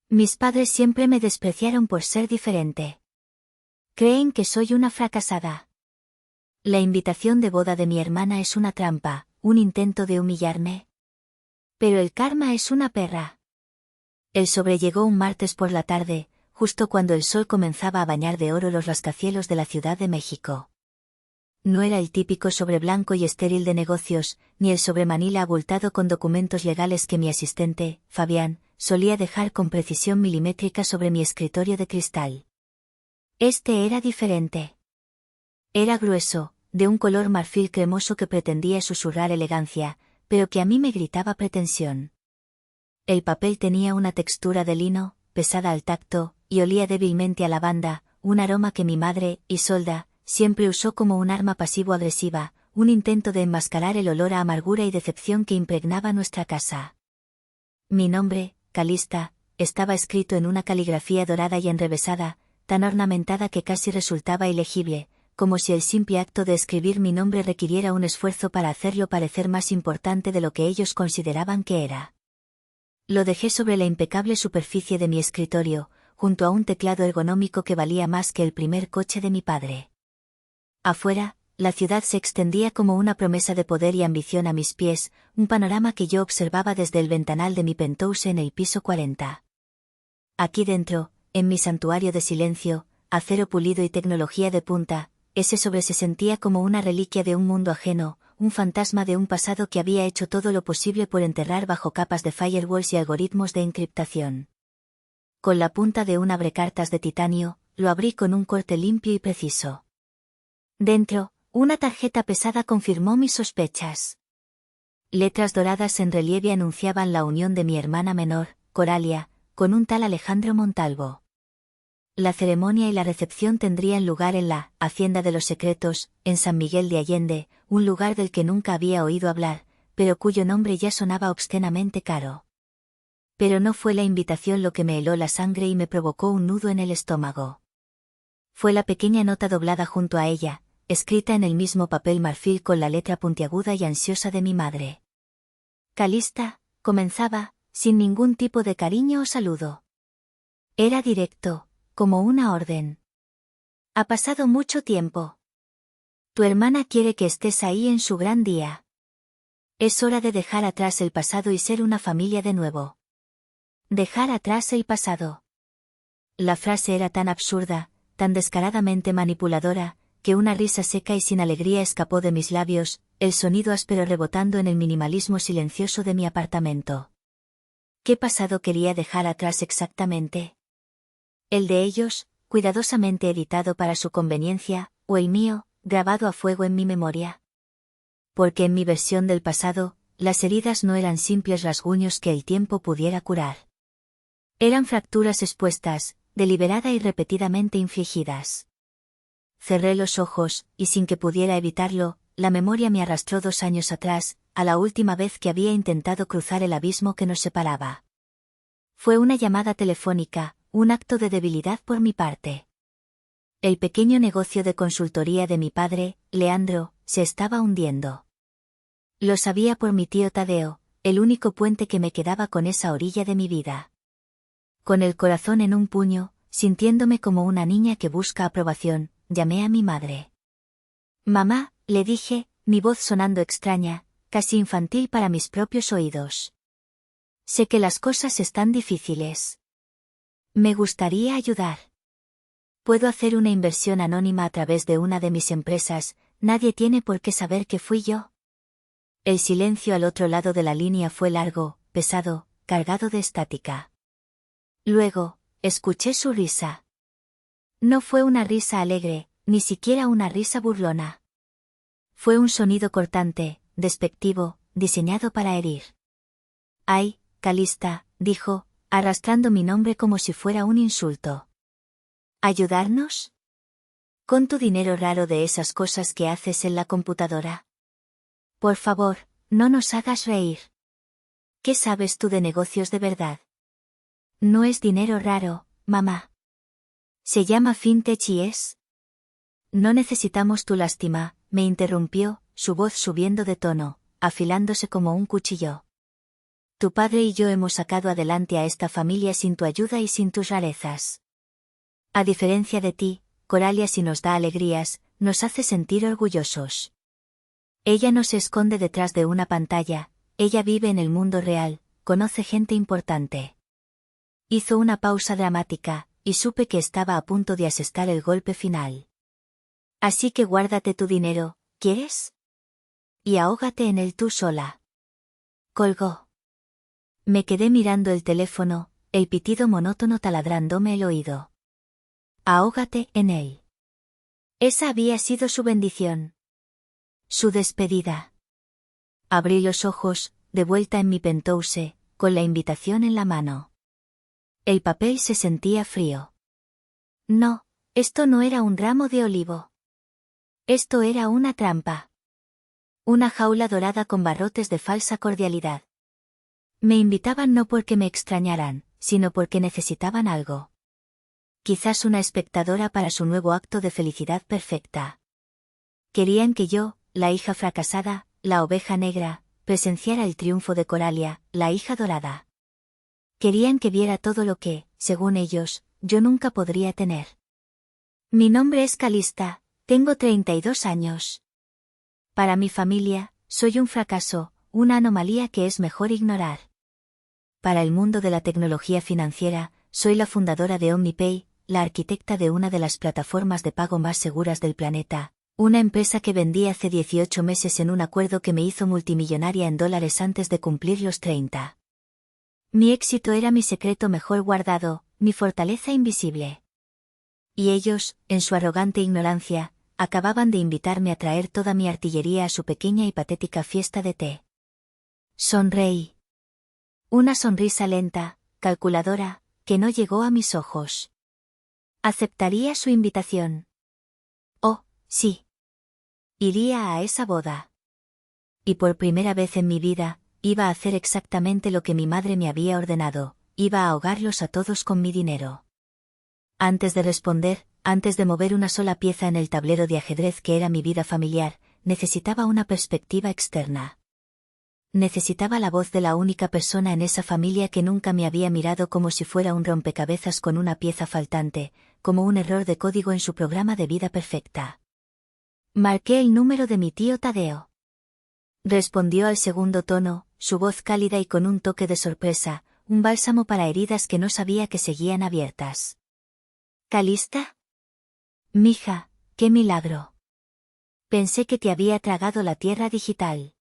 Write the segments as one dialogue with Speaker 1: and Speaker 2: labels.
Speaker 1: Mis padres siempre me despreciaron por ser diferente. Creen que soy una fracasada. La invitación de boda de mi hermana es una trampa, un intento de humillarme. Pero el karma es una perra. El sobre llegó un martes por la tarde, justo cuando el sol comenzaba a bañar de oro los rascacielos de la Ciudad de México. No era el típico sobre blanco y estéril de negocios, ni el sobre manila abultado con documentos legales que mi asistente, Fabián, solía dejar con precisión milimétrica sobre mi escritorio de cristal. Este era diferente. Era grueso, de un color marfil cremoso que pretendía susurrar elegancia, pero que a mí me gritaba pretensión. El papel tenía una textura de lino, pesada al tacto, y olía débilmente a lavanda, un aroma que mi madre, Isolda, siempre usó como un arma pasivo-agresiva, un intento de enmascarar el olor a amargura y decepción que impregnaba nuestra casa. Mi nombre, Calista, estaba escrito en una caligrafía dorada y enrevesada, tan ornamentada que casi resultaba ilegible, como si el simple acto de escribir mi nombre requiriera un esfuerzo para hacerlo parecer más importante de lo que ellos consideraban que era. Lo dejé sobre la impecable superficie de mi escritorio, junto a un teclado ergonómico que valía más que el primer coche de mi padre. Afuera, la ciudad se extendía como una promesa de poder y ambición a mis pies, un panorama que yo observaba desde el ventanal de mi penthouse en el piso 40. Aquí dentro, en mi santuario de silencio, acero pulido y tecnología de punta, ese sobre se sentía como una reliquia de un mundo ajeno, un fantasma de un pasado que había hecho todo lo posible por enterrar bajo capas de firewalls y algoritmos de encriptación. Con la punta de un abrecartas de titanio, lo abrí con un corte limpio y preciso. Dentro, una tarjeta pesada confirmó mis sospechas. Letras doradas en relieve anunciaban la unión de mi hermana menor, Coralia, con un tal Alejandro Montalvo. La ceremonia y la recepción tendrían lugar en la Hacienda de los Secretos, en San Miguel de Allende, un lugar del que nunca había oído hablar, pero cuyo nombre ya sonaba obscenamente caro. Pero no fue la invitación lo que me heló la sangre y me provocó un nudo en el estómago. Fue la pequeña nota doblada junto a ella, escrita en el mismo papel marfil con la letra puntiaguda y ansiosa de mi madre. Calista, comenzaba, sin ningún tipo de cariño o saludo. Era directo, como una orden. Ha pasado mucho tiempo. Tu hermana quiere que estés ahí en su gran día. Es hora de dejar atrás el pasado y ser una familia de nuevo. Dejar atrás el pasado. La frase era tan absurda, tan descaradamente manipuladora, que una risa seca y sin alegría escapó de mis labios, el sonido áspero rebotando en el minimalismo silencioso de mi apartamento. ¿Qué pasado quería dejar atrás exactamente? ¿El de ellos, cuidadosamente editado para su conveniencia, o el mío, grabado a fuego en mi memoria? Porque en mi versión del pasado, las heridas no eran simples rasguños que el tiempo pudiera curar. Eran fracturas expuestas, deliberada y repetidamente infligidas. Cerré los ojos, y sin que pudiera evitarlo, la memoria me arrastró 2 años atrás, a la última vez que había intentado cruzar el abismo que nos separaba. Fue una llamada telefónica, un acto de debilidad por mi parte. El pequeño negocio de consultoría de mi padre, Leandro, se estaba hundiendo. Lo sabía por mi tío Tadeo, el único puente que me quedaba con esa orilla de mi vida. Con el corazón en un puño, sintiéndome como una niña que busca aprobación, llamé a mi madre. Mamá, le dije, mi voz sonando extraña, casi infantil para mis propios oídos. Sé que las cosas están difíciles. Me gustaría ayudar. Puedo hacer una inversión anónima a través de una de mis empresas, nadie tiene por qué saber que fui yo. El silencio al otro lado de la línea fue largo, pesado, cargado de estática. Luego, escuché su risa. No fue una risa alegre, ni siquiera una risa burlona. Fue un sonido cortante, despectivo, diseñado para herir. Ay, Calista, dijo, arrastrando mi nombre como si fuera un insulto. ¿Ayudarnos? ¿Con tu dinero raro de esas cosas que haces en la computadora? Por favor, no nos hagas reír. ¿Qué sabes tú de negocios de verdad? No es dinero raro, mamá. Se llama fintech y es. No necesitamos tu lástima, me interrumpió, su voz subiendo de tono, afilándose como un cuchillo. Tu padre y yo hemos sacado adelante a esta familia sin tu ayuda y sin tus rarezas. A diferencia de ti, Coralia si nos da alegrías, nos hace sentir orgullosos. Ella no se esconde detrás de una pantalla, ella vive en el mundo real, conoce gente importante. Hizo una pausa dramática, y supe que estaba a punto de asestar el golpe final. Así que guárdate tu dinero, ¿quieres? Y ahógate en él tú sola. Colgó. Me quedé mirando el teléfono, el pitido monótono taladrándome el oído. Ahógate en él. Esa había sido su bendición. Su despedida. Abrí los ojos, de vuelta en mi penthouse, con la invitación en la mano. El papel se sentía frío. No, esto no era un ramo de olivo. Esto era una trampa. Una jaula dorada con barrotes de falsa cordialidad. Me invitaban no porque me extrañaran, sino porque necesitaban algo. Quizás una espectadora para su nuevo acto de felicidad perfecta. Querían que yo, la hija fracasada, la oveja negra, presenciara el triunfo de Coralia, la hija dorada. Querían que viera todo lo que, según ellos, yo nunca podría tener. Mi nombre es Calista, tengo 32 años. Para mi familia, soy un fracaso, una anomalía que es mejor ignorar. Para el mundo de la tecnología financiera, soy la fundadora de OmniPay, la arquitecta de una de las plataformas de pago más seguras del planeta, una empresa que vendí hace 18 meses en un acuerdo que me hizo multimillonaria en dólares antes de cumplir los 30. Mi éxito era mi secreto mejor guardado, mi fortaleza invisible. Y ellos, en su arrogante ignorancia, acababan de invitarme a traer toda mi artillería a su pequeña y patética fiesta de té. Sonreí. Una sonrisa lenta, calculadora, que no llegó a mis ojos. ¿Aceptaría su invitación? Oh, sí. Iría a esa boda. Y por primera vez en mi vida, iba a hacer exactamente lo que mi madre me había ordenado, iba a ahogarlos a todos con mi dinero. Antes de responder, antes de mover una sola pieza en el tablero de ajedrez que era mi vida familiar, necesitaba una perspectiva externa. Necesitaba la voz de la única persona en esa familia que nunca me había mirado como si fuera un rompecabezas con una pieza faltante, como un error de código en su programa de vida perfecta. Marqué el número de mi tío Tadeo. Respondió al segundo tono, su voz cálida y con un toque de sorpresa, un bálsamo para heridas que no sabía que seguían abiertas. ¿Calista? Mija, qué milagro. Pensé que te había tragado la tierra digital.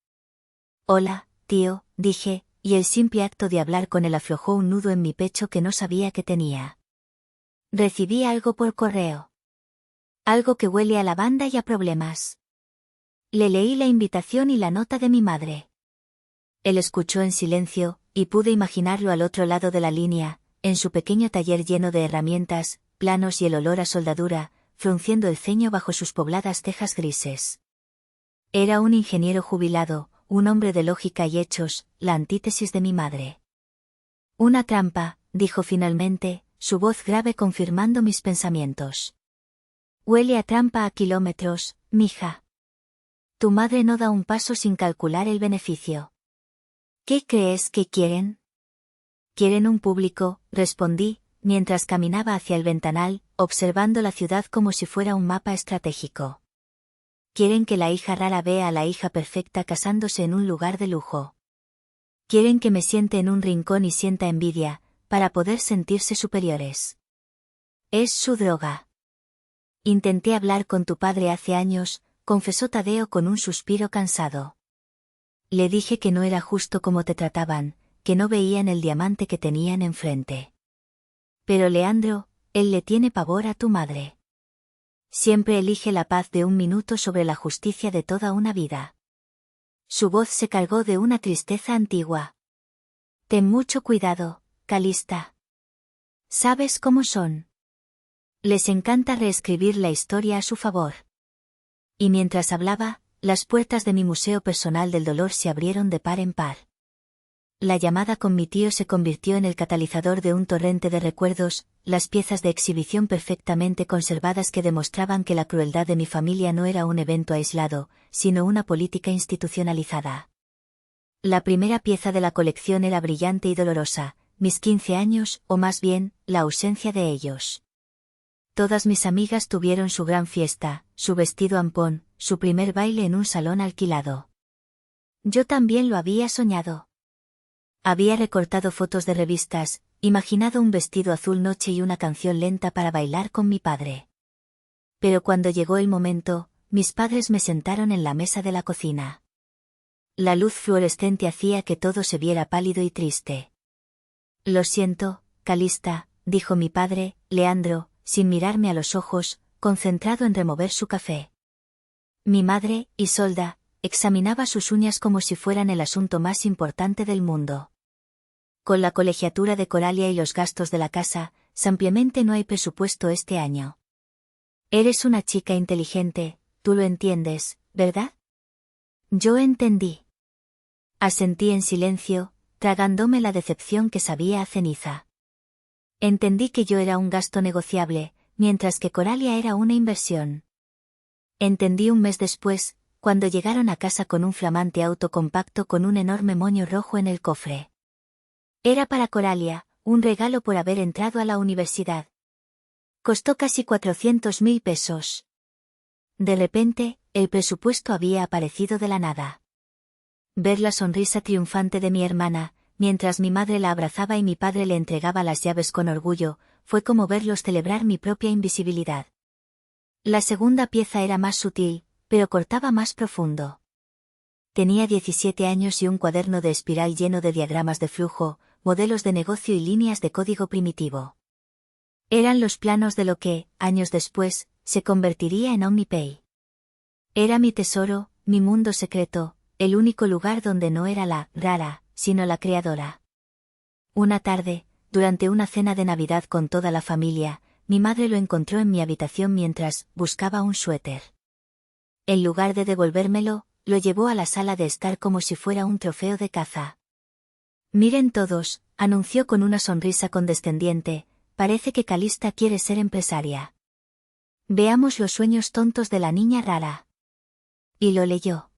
Speaker 1: Hola, tío, dije, y el simple acto de hablar con él aflojó un nudo en mi pecho que no sabía que tenía. Recibí algo por correo. Algo que huele a lavanda y a problemas. Le leí la invitación y la nota de mi madre. Él escuchó en silencio, y pude imaginarlo al otro lado de la línea, en su pequeño taller lleno de herramientas, planos y el olor a soldadura, frunciendo el ceño bajo sus pobladas cejas grises. Era un ingeniero jubilado, un hombre de lógica y hechos, la antítesis de mi madre. Una trampa, dijo finalmente, su voz grave confirmando mis pensamientos. Huele a trampa a kilómetros, mija. Tu madre no da un paso sin calcular el beneficio. ¿Qué crees que quieren? Quieren un público, respondí, mientras caminaba hacia el ventanal, observando la ciudad como si fuera un mapa estratégico. Quieren que la hija rara vea a la hija perfecta casándose en un lugar de lujo. Quieren que me siente en un rincón y sienta envidia, para poder sentirse superiores. Es su droga. Intenté hablar con tu padre hace años, confesó Tadeo con un suspiro cansado. Le dije que no era justo como te trataban, que no veían el diamante que tenían enfrente. Pero Leandro, él le tiene pavor a tu madre. Siempre elige la paz de un minuto sobre la justicia de toda una vida. Su voz se cargó de una tristeza antigua. Ten mucho cuidado, Calista. ¿Sabes cómo son? Les encanta reescribir la historia a su favor. Y mientras hablaba, las puertas de mi museo personal del dolor se abrieron de par en par. La llamada con mi tío se convirtió en el catalizador de un torrente de recuerdos, las piezas de exhibición perfectamente conservadas que demostraban que la crueldad de mi familia no era un evento aislado, sino una política institucionalizada. La primera pieza de la colección era brillante y dolorosa, mis 15 años, o más bien, la ausencia de ellos. Todas mis amigas tuvieron su gran fiesta, su vestido ampón, su primer baile en un salón alquilado. Yo también lo había soñado. Había recortado fotos de revistas, imaginado un vestido azul noche y una canción lenta para bailar con mi padre. Pero cuando llegó el momento, mis padres me sentaron en la mesa de la cocina. La luz fluorescente hacía que todo se viera pálido y triste. Lo siento, Calista, dijo mi padre, Leandro, sin mirarme a los ojos, concentrado en remover su café. Mi madre, Isolda, examinaba sus uñas como si fueran el asunto más importante del mundo. Con la colegiatura de Coralia y los gastos de la casa, simplemente no hay presupuesto este año. Eres una chica inteligente, tú lo entiendes, ¿verdad? Yo entendí. Asentí en silencio, tragándome la decepción que sabía a ceniza. Entendí que yo era un gasto negociable, mientras que Coralia era una inversión. Entendí un mes después, cuando llegaron a casa con un flamante auto compacto con un enorme moño rojo en el cofre. Era para Coralia, un regalo por haber entrado a la universidad. Costó casi 400.000 pesos. De repente, el presupuesto había aparecido de la nada. Ver la sonrisa triunfante de mi hermana, mientras mi madre la abrazaba y mi padre le entregaba las llaves con orgullo, fue como verlos celebrar mi propia invisibilidad. La segunda pieza era más sutil, pero cortaba más profundo. Tenía 17 años y un cuaderno de espiral lleno de diagramas de flujo, modelos de negocio y líneas de código primitivo. Eran los planos de lo que, años después, se convertiría en OmniPay. Era mi tesoro, mi mundo secreto, el único lugar donde no era la rara, sino la creadora. Una tarde, durante una cena de Navidad con toda la familia, mi madre lo encontró en mi habitación mientras buscaba un suéter. En lugar de devolvérmelo, lo llevó a la sala de estar como si fuera un trofeo de caza. Miren todos, anunció con una sonrisa condescendiente, parece que Calista quiere ser empresaria. Veamos los sueños tontos de la niña rara. Y lo leyó.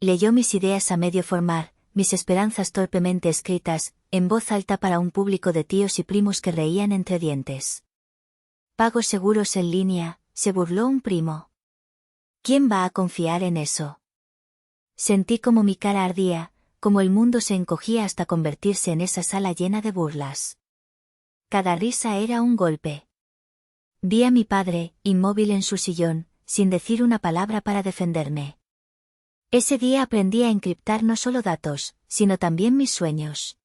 Speaker 1: Leyó mis ideas a medio formar, mis esperanzas torpemente escritas, en voz alta para un público de tíos y primos que reían entre dientes. Pagos seguros en línea, se burló un primo. ¿Quién va a confiar en eso? Sentí como mi cara ardía, como el mundo se encogía hasta convertirse en esa sala llena de burlas. Cada risa era un golpe. Vi a mi padre, inmóvil en su sillón, sin decir una palabra para defenderme. Ese día aprendí a encriptar no solo datos, sino también mis sueños.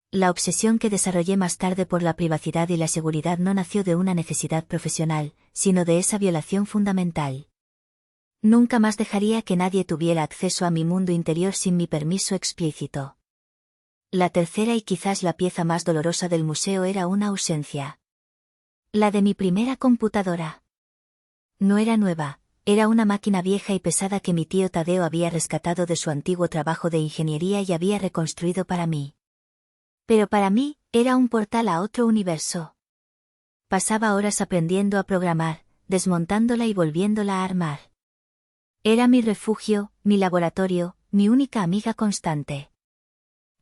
Speaker 1: La obsesión que desarrollé más tarde por la privacidad y la seguridad no nació de una necesidad profesional, sino de esa violación fundamental. Nunca más dejaría que nadie tuviera acceso a mi mundo interior sin mi permiso explícito. La tercera y quizás la pieza más dolorosa del museo era una ausencia. La de mi primera computadora. No era nueva. Era una máquina vieja y pesada que mi tío Tadeo había rescatado de su antiguo trabajo de ingeniería y había reconstruido para mí. Pero para mí, era un portal a otro universo. Pasaba horas aprendiendo a programar, desmontándola y volviéndola a armar. Era mi refugio, mi laboratorio, mi única amiga constante.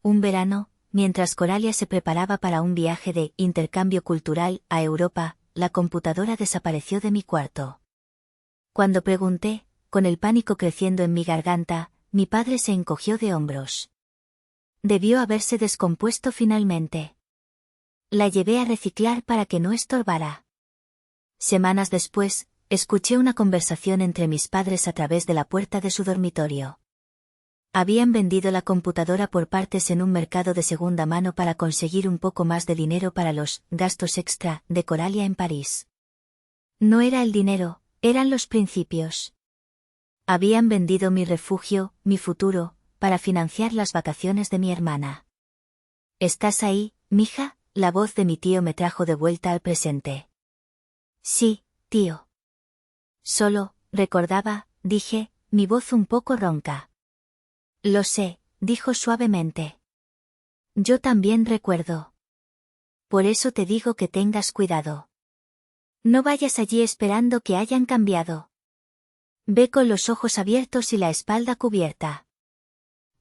Speaker 1: Un verano, mientras Coralia se preparaba para un viaje de intercambio cultural a Europa, la computadora desapareció de mi cuarto. Cuando pregunté, con el pánico creciendo en mi garganta, mi padre se encogió de hombros. Debió haberse descompuesto finalmente. La llevé a reciclar para que no estorbara. Semanas después, escuché una conversación entre mis padres a través de la puerta de su dormitorio. Habían vendido la computadora por partes en un mercado de segunda mano para conseguir un poco más de dinero para los gastos extra de Coralia en París. No era el dinero, eran los principios. Habían vendido mi refugio, mi futuro, para financiar las vacaciones de mi hermana. ¿Estás ahí, mija? La voz de mi tío me trajo de vuelta al presente. Sí, tío. Solo, recordaba, dije, mi voz un poco ronca. Lo sé, dijo suavemente. Yo también recuerdo. Por eso te digo que tengas cuidado. No vayas allí esperando que hayan cambiado. Ve con los ojos abiertos y la espalda cubierta.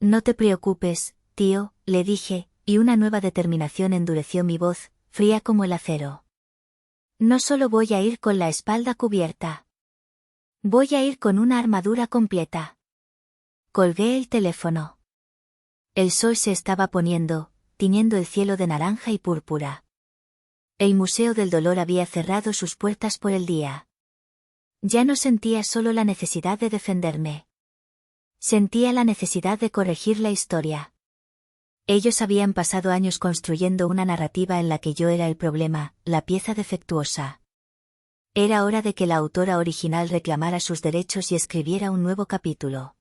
Speaker 1: No te preocupes, tío, le dije, y una nueva determinación endureció mi voz, fría como el acero. No solo voy a ir con la espalda cubierta. Voy a ir con una armadura completa. Colgué el teléfono. El sol se estaba poniendo, tiñendo el cielo de naranja y púrpura. El Museo del Dolor había cerrado sus puertas por el día. Ya no sentía solo la necesidad de defenderme. Sentía la necesidad de corregir la historia. Ellos habían pasado años construyendo una narrativa en la que yo era el problema, la pieza defectuosa. Era hora de que la autora original reclamara sus derechos y escribiera un nuevo capítulo.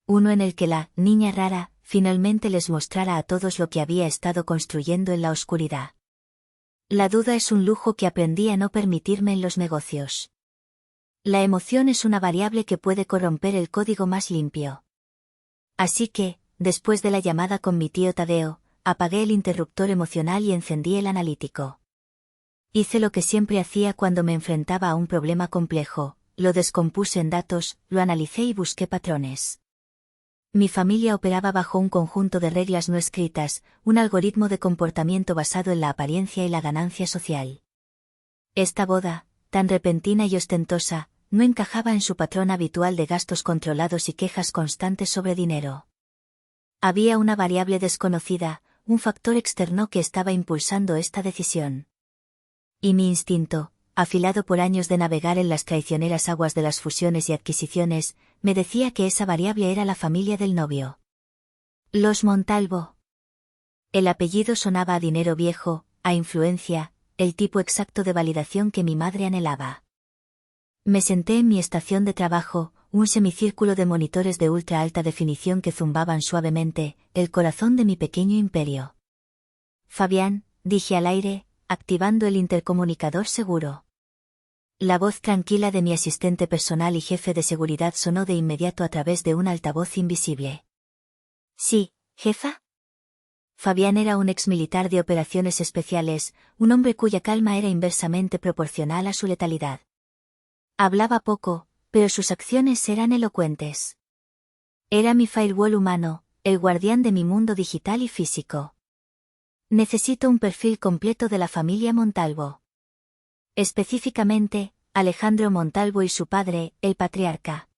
Speaker 1: Uno en el que la niña rara finalmente les mostrara a todos lo que había estado construyendo en la oscuridad. La duda es un lujo que aprendí a no permitirme en los negocios. La emoción es una variable que puede corromper el código más limpio. Así que, después de la llamada con mi tío Tadeo, apagué el interruptor emocional y encendí el analítico. Hice lo que siempre hacía cuando me enfrentaba a un problema complejo, lo descompuse en datos, lo analicé y busqué patrones. Mi familia operaba bajo un conjunto de reglas no escritas, un algoritmo de comportamiento basado en la apariencia y la ganancia social. Esta boda, tan repentina y ostentosa, no encajaba en su patrón habitual de gastos controlados y quejas constantes sobre dinero. Había una variable desconocida, un factor externo que estaba impulsando esta decisión. Y mi instinto, afilado por años de navegar en las traicioneras aguas de las fusiones y adquisiciones, me decía que esa variable era la familia del novio. Los Montalvo. El apellido sonaba a dinero viejo, a influencia, el tipo exacto de validación que mi madre anhelaba. Me senté en mi estación de trabajo, un semicírculo de monitores de ultra alta definición que zumbaban suavemente, el corazón de mi pequeño imperio. Fabián, dije al aire, activando el intercomunicador seguro. La voz tranquila de mi asistente personal y jefe de seguridad sonó de inmediato a través de un altavoz invisible. Sí, jefa. Fabián era un exmilitar de operaciones especiales, un hombre cuya calma era inversamente proporcional a su letalidad. Hablaba poco, pero sus acciones eran elocuentes. Era mi firewall humano, el guardián de mi mundo digital y físico. Necesito un perfil completo de la familia Montalvo. Específicamente, Alejandro Montalvo y su padre, el patriarca.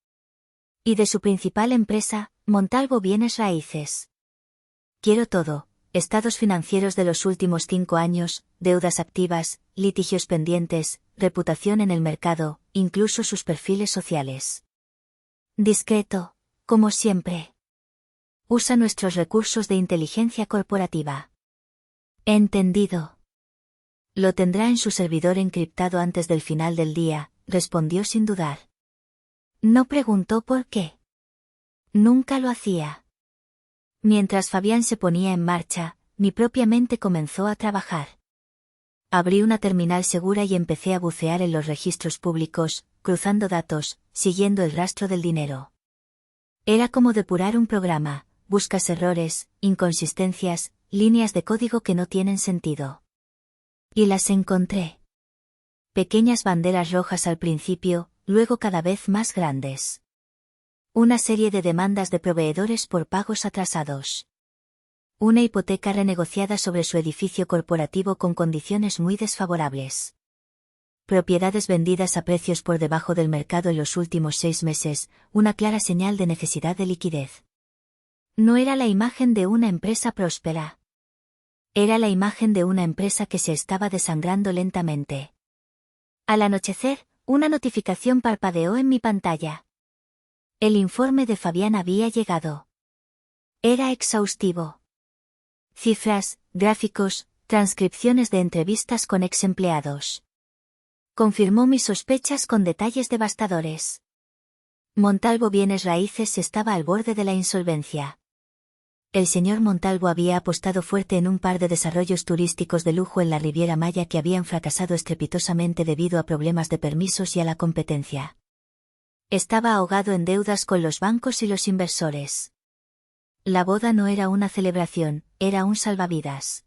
Speaker 1: Y de su principal empresa, Montalvo Bienes Raíces. Quiero todo, estados financieros de los últimos 5 años, deudas activas, litigios pendientes, reputación en el mercado, incluso sus perfiles sociales. Discreto, como siempre. Usa nuestros recursos de inteligencia corporativa. Entendido. Lo tendrá en su servidor encriptado antes del final del día, respondió sin dudar. No preguntó por qué. Nunca lo hacía. Mientras Fabián se ponía en marcha, mi propia mente comenzó a trabajar. Abrí una terminal segura y empecé a bucear en los registros públicos, cruzando datos, siguiendo el rastro del dinero. Era como depurar un programa, buscas errores, inconsistencias, líneas de código que no tienen sentido. Y las encontré. Pequeñas banderas rojas al principio, luego cada vez más grandes. Una serie de demandas de proveedores por pagos atrasados. Una hipoteca renegociada sobre su edificio corporativo con condiciones muy desfavorables. Propiedades vendidas a precios por debajo del mercado en los últimos 6 meses, una clara señal de necesidad de liquidez. No era la imagen de una empresa próspera. Era la imagen de una empresa que se estaba desangrando lentamente. Al anochecer, una notificación parpadeó en mi pantalla. El informe de Fabián había llegado. Era exhaustivo. Cifras, gráficos, transcripciones de entrevistas con ex empleados. Confirmó mis sospechas con detalles devastadores. Montalvo Bienes Raíces estaba al borde de la insolvencia. El señor Montalvo había apostado fuerte en un par de desarrollos turísticos de lujo en la Riviera Maya que habían fracasado estrepitosamente debido a problemas de permisos y a la competencia. Estaba ahogado en deudas con los bancos y los inversores. La boda no era una celebración, era un salvavidas.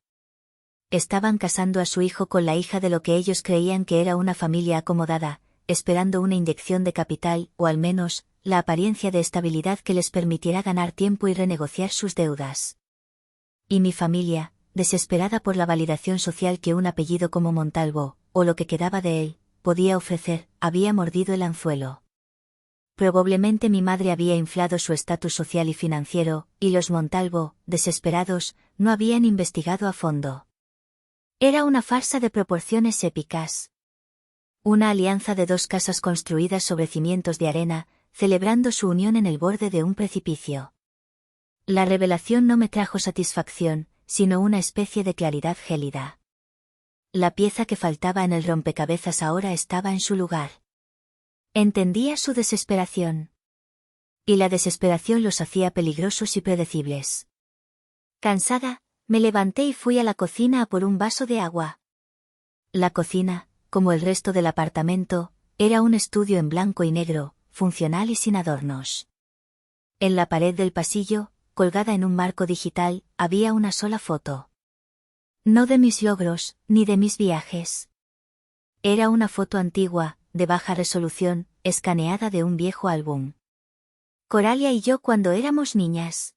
Speaker 1: Estaban casando a su hijo con la hija de lo que ellos creían que era una familia acomodada, esperando una inyección de capital, o al menos, la apariencia de estabilidad que les permitiera ganar tiempo y renegociar sus deudas. Y mi familia, desesperada por la validación social que un apellido como Montalvo, o lo que quedaba de él, podía ofrecer, había mordido el anzuelo. Probablemente mi madre había inflado su estatus social y financiero, y los Montalvo, desesperados, no habían investigado a fondo. Era una farsa de proporciones épicas. Una alianza de dos casas construidas sobre cimientos de arena, celebrando su unión en el borde de un precipicio. La revelación no me trajo satisfacción, sino una especie de claridad gélida. La pieza que faltaba en el rompecabezas ahora estaba en su lugar. Entendía su desesperación. Y la desesperación los hacía peligrosos y predecibles. Cansada, me levanté y fui a la cocina a por un vaso de agua. La cocina, como el resto del apartamento, era un estudio en blanco y negro, funcional y sin adornos. En la pared del pasillo, colgada en un marco digital, había una sola foto. No de mis logros, ni de mis viajes. Era una foto antigua, de baja resolución, escaneada de un viejo álbum. Coralia y yo cuando éramos niñas.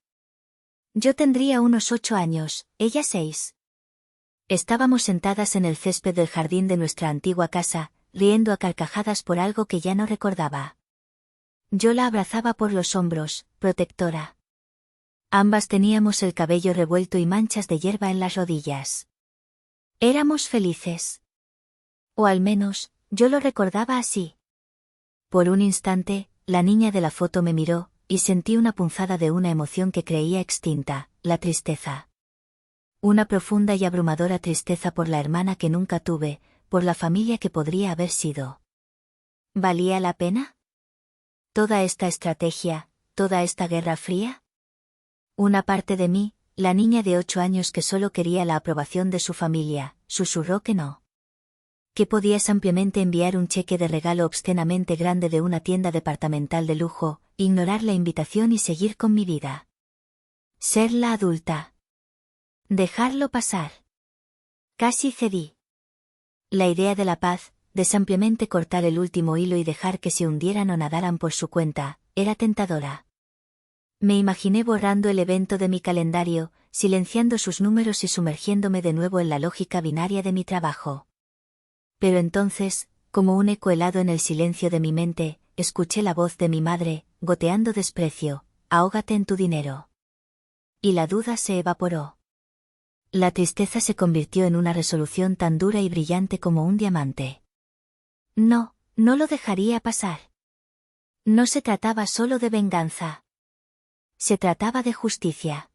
Speaker 1: Yo tendría unos 8 años, ella 6. Estábamos sentadas en el césped del jardín de nuestra antigua casa, riendo a carcajadas por algo que ya no recordaba. Yo la abrazaba por los hombros, protectora. Ambas teníamos el cabello revuelto y manchas de hierba en las rodillas. Éramos felices. O al menos, yo lo recordaba así. Por un instante, la niña de la foto me miró, y sentí una punzada de una emoción que creía extinta, la tristeza. Una profunda y abrumadora tristeza por la hermana que nunca tuve, por la familia que podría haber sido. ¿Valía la pena? ¿Toda esta estrategia, toda esta guerra fría? Una parte de mí, la niña de 8 años que solo quería la aprobación de su familia, susurró que no. Que podías ampliamente enviar un cheque de regalo obscenamente grande de una tienda departamental de lujo, ignorar la invitación y seguir con mi vida. Ser la adulta. Dejarlo pasar. Casi cedí. La idea de la paz, de simplemente cortar el último hilo y dejar que se hundieran o nadaran por su cuenta, era tentadora. Me imaginé borrando el evento de mi calendario, silenciando sus números y sumergiéndome de nuevo en la lógica binaria de mi trabajo. Pero entonces, como un eco helado en el silencio de mi mente, escuché la voz de mi madre, goteando desprecio: ahógate en tu dinero. Y la duda se evaporó. La tristeza se convirtió en una resolución tan dura y brillante como un diamante. No, no lo dejaría pasar. No se trataba solo de venganza. Se trataba de justicia.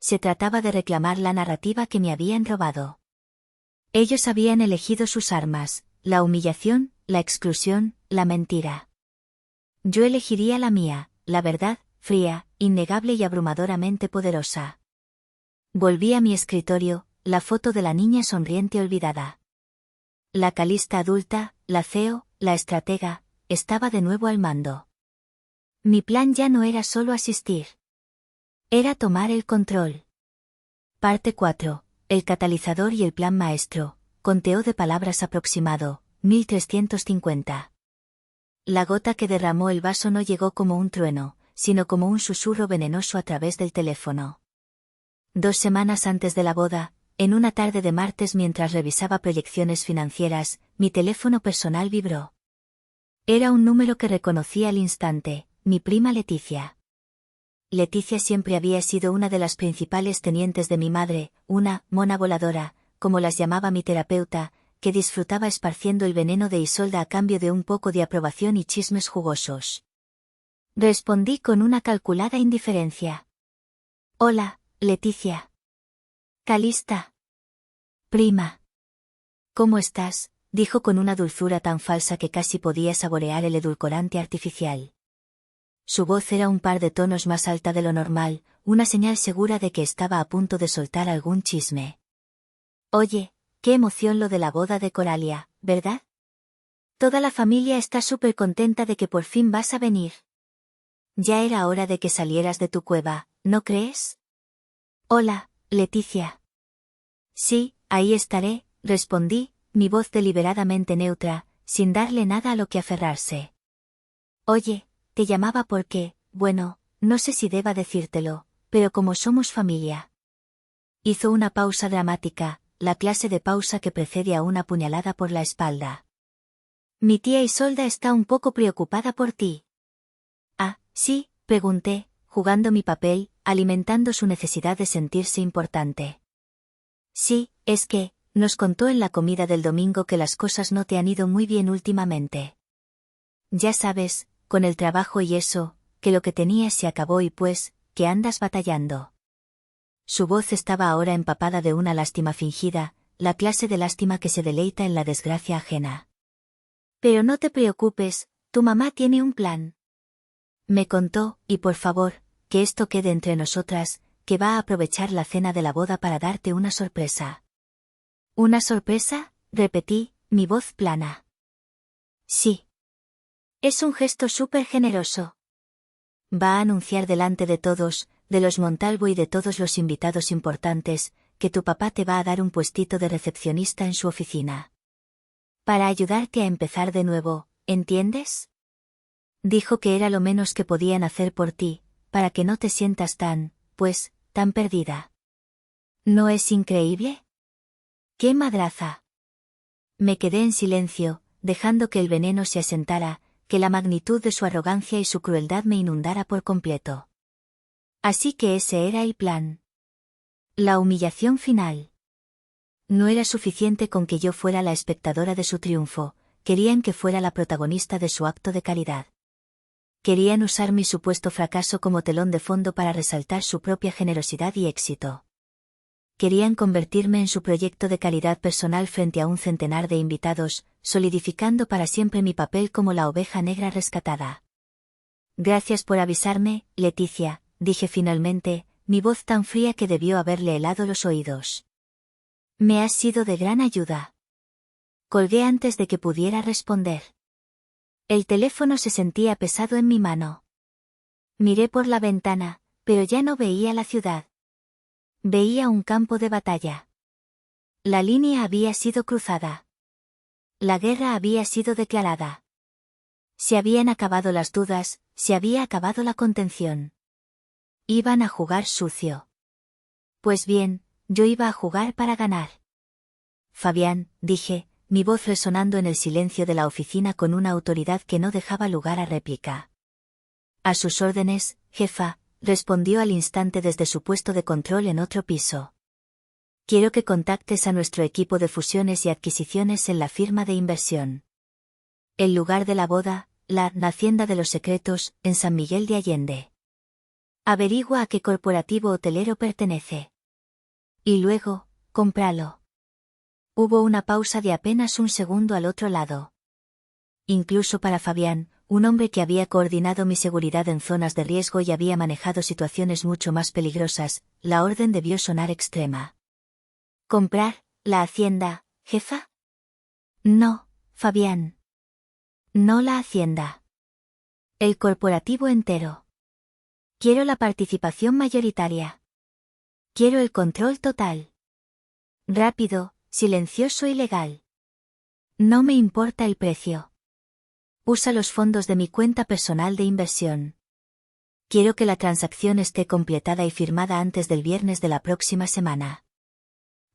Speaker 1: Se trataba de reclamar la narrativa que me habían robado. Ellos habían elegido sus armas, la humillación, la exclusión, la mentira. Yo elegiría la mía, la verdad, fría, innegable y abrumadoramente poderosa. Volví a mi escritorio, la foto de la niña sonriente olvidada. La Calista adulta, la CEO, la estratega, estaba de nuevo al mando. Mi plan ya no era solo asistir. Era tomar el control. Parte 4. El catalizador y el plan maestro. Conteo de palabras aproximado, 1350. La gota que derramó el vaso no llegó como un trueno, sino como un susurro venenoso a través del teléfono. 2 semanas antes de la boda, en una tarde de martes mientras revisaba proyecciones financieras, mi teléfono personal vibró. Era un número que reconocí al instante: mi prima Leticia. Leticia siempre había sido una de las principales tenientes de mi madre, una mona voladora, como las llamaba mi terapeuta, que disfrutaba esparciendo el veneno de Isolda a cambio de un poco de aprobación y chismes jugosos. Respondí con una calculada indiferencia. Hola, Leticia. Calista. Prima. ¿Cómo estás?, dijo con una dulzura tan falsa que casi podía saborear el edulcorante artificial. Su voz era un par de tonos más alta de lo normal, una señal segura de que estaba a punto de soltar algún chisme. Oye, qué emoción lo de la boda de Coralia, ¿verdad? Toda la familia está súper contenta de que por fin vas a venir. Ya era hora de que salieras de tu cueva, ¿no crees? Hola, Leticia. Sí, ahí estaré, respondí, mi voz deliberadamente neutra, sin darle nada a lo que aferrarse. Oye, Te llamaba porque, bueno, no sé si deba decírtelo, pero como somos familia. Hizo una pausa dramática, la clase de pausa que precede a una puñalada por la espalda. Mi tía Isolda está un poco preocupada por ti. Ah, sí, pregunté, jugando mi papel, alimentando su necesidad de sentirse importante. Sí, es que, nos contó en la comida del domingo que las cosas no te han ido muy bien últimamente. Ya sabes, con el trabajo y eso, que lo que tenías se acabó y pues, que andas batallando. Su voz estaba ahora empapada de una lástima fingida, la clase de lástima que se deleita en la desgracia ajena. Pero no te preocupes, tu mamá tiene un plan. Me contó, y por favor, que esto quede entre nosotras, que va a aprovechar la cena de la boda para darte una sorpresa. ¿Una sorpresa?, repetí, mi voz plana. Sí. Es un gesto súper generoso. Va a anunciar delante de todos, de los Montalvo y de todos los invitados importantes, que tu papá te va a dar un puestito de recepcionista en su oficina. Para ayudarte a empezar de nuevo, ¿entiendes? Dijo que era lo menos que podían hacer por ti, para que no te sientas tan, pues, tan perdida. ¿No es increíble? ¡Qué madraza! Me quedé en silencio, dejando que el veneno se asentara, que la magnitud de su arrogancia y su crueldad me inundara por completo. Así que ese era el plan. La humillación final. No era suficiente con que yo fuera la espectadora de su triunfo, querían que fuera la protagonista de su acto de caridad. Querían usar mi supuesto fracaso como telón de fondo para resaltar su propia generosidad y éxito. Querían convertirme en su proyecto de caridad personal frente a un centenar de invitados, solidificando para siempre mi papel como la oveja negra rescatada. Gracias por avisarme, Leticia, dije finalmente, mi voz tan fría que debió haberle helado los oídos. Me has sido de gran ayuda. Colgué antes de que pudiera responder. El teléfono se sentía pesado en mi mano. Miré por la ventana, pero ya no veía la ciudad. Veía un campo de batalla. La línea había sido cruzada. La guerra había sido declarada. Se habían acabado las dudas, se había acabado la contención. Iban a jugar sucio. Pues bien, yo iba a jugar para ganar. Fabián, dije, mi voz resonando en el silencio de la oficina con una autoridad que no dejaba lugar a réplica. A sus órdenes, jefa, respondió al instante desde su puesto de control en otro piso. Quiero que contactes a nuestro equipo de fusiones y adquisiciones en la firma de inversión. El lugar de la boda, la Hacienda de los Secretos, en San Miguel de Allende. Averigua a qué corporativo hotelero pertenece. Y luego, cómpralo. Hubo una pausa de apenas un segundo al otro lado. Incluso para Fabián, un hombre que había coordinado mi seguridad en zonas de riesgo y había manejado situaciones mucho más peligrosas, la orden debió sonar extrema. ¿Comprar la hacienda, jefa? No, Fabián. No la hacienda. El corporativo entero. Quiero la participación mayoritaria. Quiero el control total. Rápido, silencioso y legal. No me importa el precio. Usa los fondos de mi cuenta personal de inversión. Quiero que la transacción esté completada y firmada antes del viernes de la próxima semana.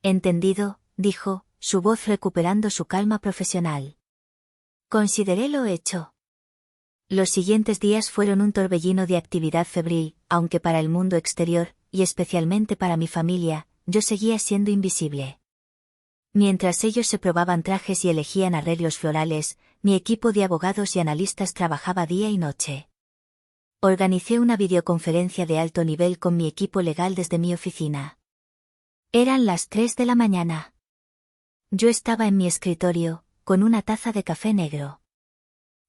Speaker 1: Entendido, dijo, su voz recuperando su calma profesional. Consideré lo hecho. Los siguientes días fueron un torbellino de actividad febril, aunque para el mundo exterior, y especialmente para mi familia, yo seguía siendo invisible. Mientras ellos se probaban trajes y elegían arreglos florales, mi equipo de abogados y analistas trabajaba día y noche. Organicé una videoconferencia de alto nivel con mi equipo legal desde mi oficina. Eran las 3 de la mañana. Yo estaba en mi escritorio, con una taza de café negro.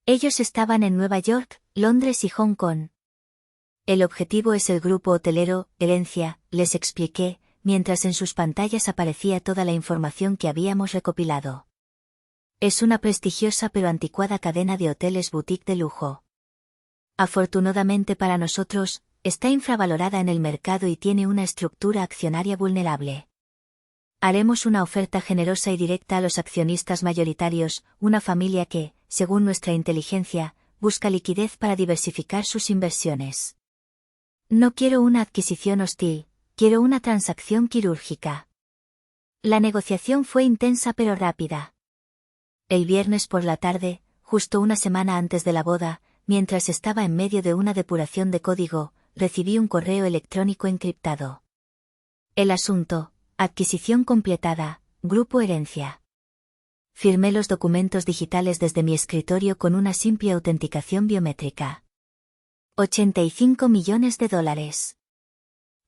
Speaker 1: Ellos estaban en Nueva York, Londres y Hong Kong. El objetivo es el grupo hotelero, Herencia, les expliqué, mientras en sus pantallas aparecía toda la información que habíamos recopilado. Es una prestigiosa pero anticuada cadena de hoteles boutique de lujo. Afortunadamente para nosotros, está infravalorada en el mercado y tiene una estructura accionaria vulnerable. Haremos una oferta generosa y directa a los accionistas mayoritarios, una familia que, según nuestra inteligencia, busca liquidez para diversificar sus inversiones. No quiero una adquisición hostil, quiero una transacción quirúrgica. La negociación fue intensa pero rápida. El viernes por la tarde, justo una semana antes de la boda, mientras estaba en medio de una depuración de código, recibí un correo electrónico encriptado. El asunto: adquisición completada, Grupo Herencia. Firmé los documentos digitales desde mi escritorio con una simple autenticación biométrica. 85 millones de dólares.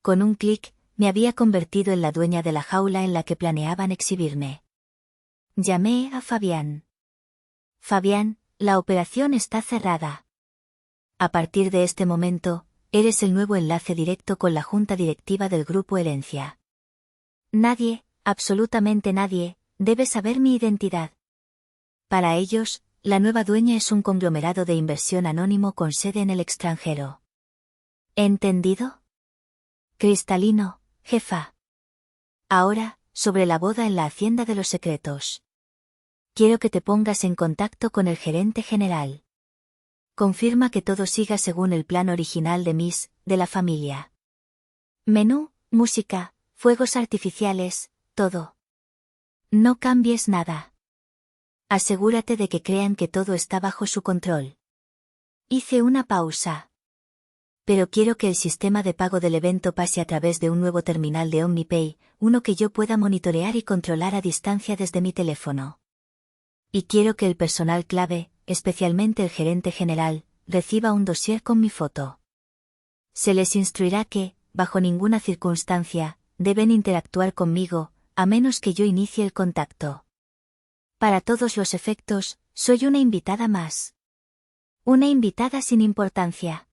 Speaker 1: Con un clic, me había convertido en la dueña de la jaula en la que planeaban exhibirme. Llamé a Fabián. Fabián, la operación está cerrada. A partir de este momento, eres el nuevo enlace directo con la junta directiva del Grupo Herencia. Nadie, absolutamente nadie, debe saber mi identidad. Para ellos, la nueva dueña es un conglomerado de inversión anónimo con sede en el extranjero. ¿Entendido? Cristalino, jefa. Ahora, sobre la boda en la Hacienda de los Secretos. Quiero que te pongas en contacto con el gerente general. Confirma que todo siga según el plan original de la familia. Menú, música, fuegos artificiales, todo. No cambies nada. Asegúrate de que crean que todo está bajo su control. Hice una pausa. Pero quiero que el sistema de pago del evento pase a través de un nuevo terminal de OmniPay, uno que yo pueda monitorear y controlar a distancia desde mi teléfono. Y quiero que el personal clave, especialmente el gerente general, reciba un dossier con mi foto. Se les instruirá que, bajo ninguna circunstancia, deben interactuar conmigo, a menos que yo inicie el contacto. Para todos los efectos, soy una invitada más. Una invitada sin importancia.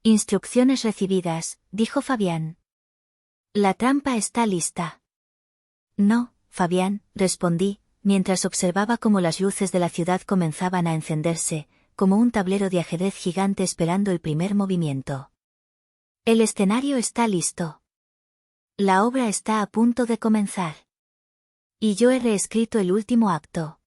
Speaker 1: Instrucciones recibidas, dijo Fabián. La trampa está lista. No, Fabián, respondí, mientras observaba cómo las luces de la ciudad comenzaban a encenderse, como un tablero de ajedrez gigante esperando el primer movimiento. El escenario está listo. La obra está a punto de comenzar. Y yo he reescrito el último acto.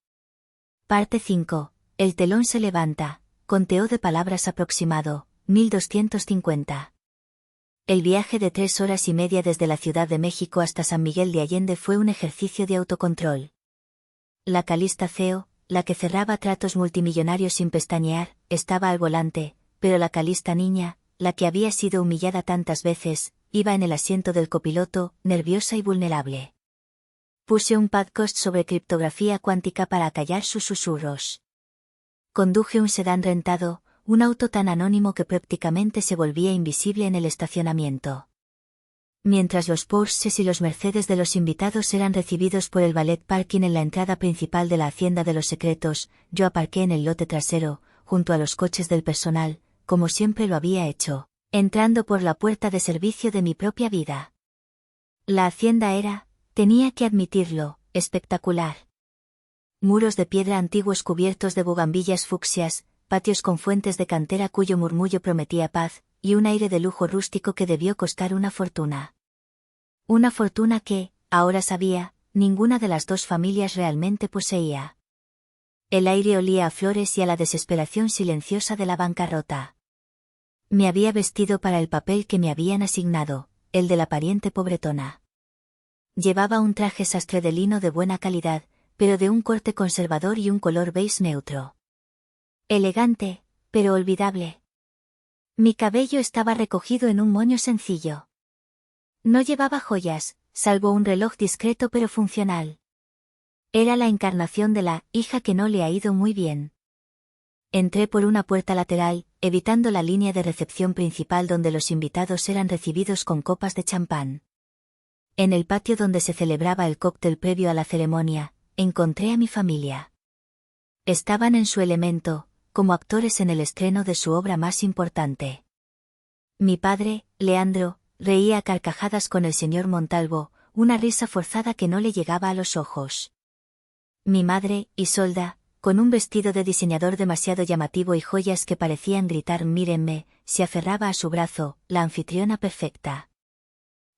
Speaker 1: Parte 5. El telón se levanta, conteo de palabras aproximado, 1250. El viaje de 3 horas y media desde la Ciudad de México hasta San Miguel de Allende fue un ejercicio de autocontrol. La Calista CEO, la que cerraba tratos multimillonarios sin pestañear, estaba al volante, pero la Calista niña, la que había sido humillada tantas veces, iba en el asiento del copiloto, nerviosa y vulnerable. Puse un podcast sobre criptografía cuántica para acallar sus susurros. Conduje un sedán rentado, un auto tan anónimo que prácticamente se volvía invisible en el estacionamiento. Mientras los Porsches y los Mercedes de los invitados eran recibidos por el valet parking en la entrada principal de la Hacienda de los Secretos, yo aparqué en el lote trasero, junto a los coches del personal, como siempre lo había hecho, entrando por la puerta de servicio de mi propia vida. La hacienda era, tenía que admitirlo, espectacular. Muros de piedra antiguos cubiertos de bugambillas fucsias, patios con fuentes de cantera cuyo murmullo prometía paz, y un aire de lujo rústico que debió costar una fortuna. Una fortuna que, ahora sabía, ninguna de las dos familias realmente poseía. El aire olía a flores y a la desesperación silenciosa de la bancarrota. Me había vestido para el papel que me habían asignado, el de la pariente pobretona. Llevaba un traje sastre de lino de buena calidad, pero de un corte conservador y un color beige neutro. Elegante, pero olvidable. Mi cabello estaba recogido en un moño sencillo. No llevaba joyas, salvo un reloj discreto pero funcional. Era la encarnación de la hija que no le ha ido muy bien. Entré por una puerta lateral, evitando la línea de recepción principal donde los invitados eran recibidos con copas de champán. En el patio donde se celebraba el cóctel previo a la ceremonia, encontré a mi familia. Estaban en su elemento, como actores en el estreno de su obra más importante. Mi padre, Leandro, reía a carcajadas con el señor Montalvo, una risa forzada que no le llegaba a los ojos. Mi madre, Isolda, con un vestido de diseñador demasiado llamativo y joyas que parecían gritar mírenme, se aferraba a su brazo, la anfitriona perfecta.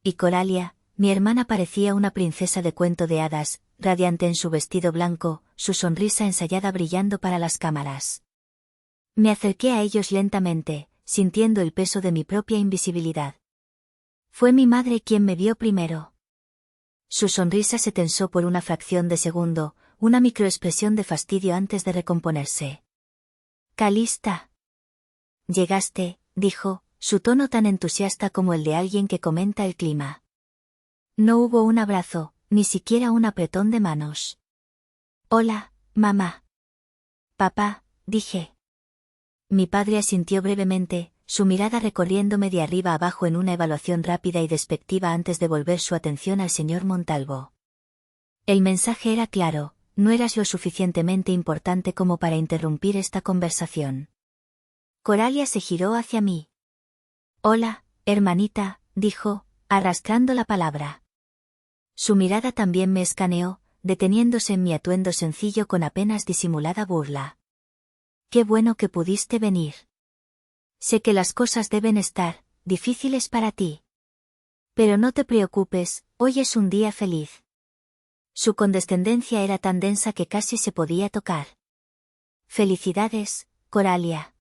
Speaker 1: Y Coralia, mi hermana parecía una princesa de cuento de hadas, radiante en su vestido blanco, su sonrisa ensayada brillando para las cámaras. Me acerqué a ellos lentamente, sintiendo el peso de mi propia invisibilidad. Fue mi madre quien me vio primero. Su sonrisa se tensó por una fracción de segundo, una microexpresión de fastidio antes de recomponerse. «Calista». «Llegaste», dijo, su tono tan entusiasta como el de alguien que comenta el clima. No hubo un abrazo, ni siquiera un apretón de manos. «Hola, mamá». «Papá», dije. Mi padre asintió brevemente, su mirada recorriéndome de arriba abajo en una evaluación rápida y despectiva antes de volver su atención al señor Montalvo. El mensaje era claro: no eras lo suficientemente importante como para interrumpir esta conversación. Coralia se giró hacia mí. «Hola, hermanita», dijo, arrastrando la palabra. Su mirada también me escaneó, deteniéndose en mi atuendo sencillo con apenas disimulada burla. «Qué bueno que pudiste venir. Sé que las cosas deben estar difíciles para ti. Pero no te preocupes, hoy es un día feliz». Su condescendencia era tan densa que casi se podía tocar. «Felicidades, Coralia».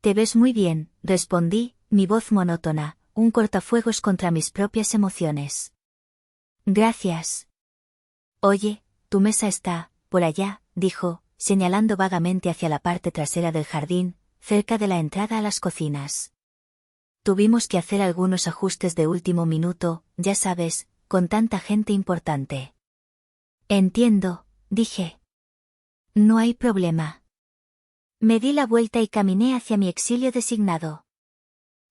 Speaker 1: «Te ves muy bien», respondí, mi voz monótona, un cortafuegos contra mis propias emociones. «Gracias». «Oye, tu mesa está por allá», dijo, señalando vagamente hacia la parte trasera del jardín, cerca de la entrada a las cocinas. Tuvimos que hacer algunos ajustes de último minuto, ya sabes, con tanta gente importante. «Entiendo», dije. «No hay problema». Me di la vuelta y caminé hacia mi exilio designado.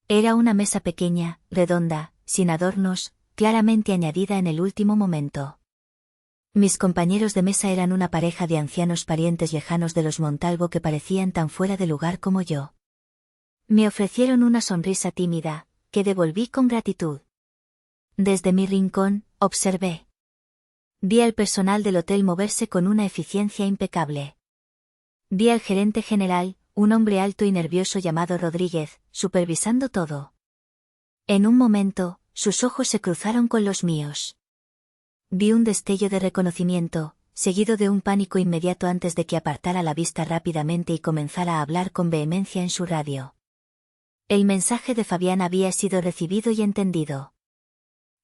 Speaker 1: Era una mesa pequeña, redonda, sin adornos, claramente añadida en el último momento. Mis compañeros de mesa eran una pareja de ancianos parientes lejanos de los Montalvo que parecían tan fuera de lugar como yo. Me ofrecieron una sonrisa tímida, que devolví con gratitud. Desde mi rincón, observé. Vi al personal del hotel moverse con una eficiencia impecable. Vi al gerente general, un hombre alto y nervioso llamado Rodríguez, supervisando todo. En un momento, sus ojos se cruzaron con los míos. Vi un destello de reconocimiento, seguido de un pánico inmediato antes de que apartara la vista rápidamente y comenzara a hablar con vehemencia en su radio. El mensaje de Fabián había sido recibido y entendido.